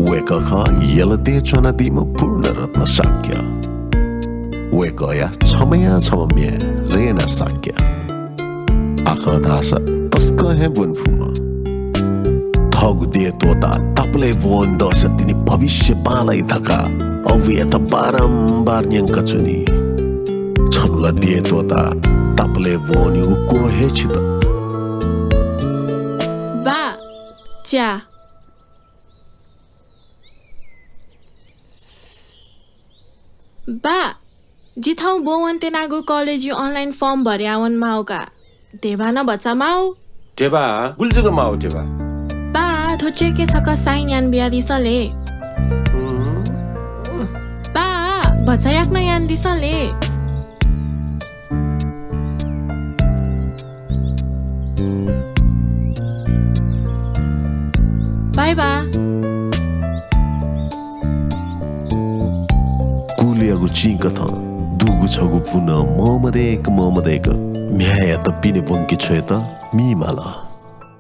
वेकखा यलते चनादिमा पूर्ण रत्न शाक्य वेकया छमया छमम्य रेना शाक्य आखा दासा तस्क है बुनफुमा थगु दे तोता तपले वोन दस तिनी भविष्य पालाई थका अव्यत बारम्बार न्यंक चुनी छनुला दे तोता तपले वोन यु को हे छित बा च्या बा जिथाउ बोवन्ते Nagu college you online form भरे आवन माउका देवा न बच्चा माउ देवा गुल्जुग माउ देवा बा थोचे के छका साइन यान बिया दिसले बा बच्चा याक न यान दिसले बाय बा कुलियागु चिंक था दुगु छगु पुन ममदेक म्याया त पिने बंकी छ त मिमाला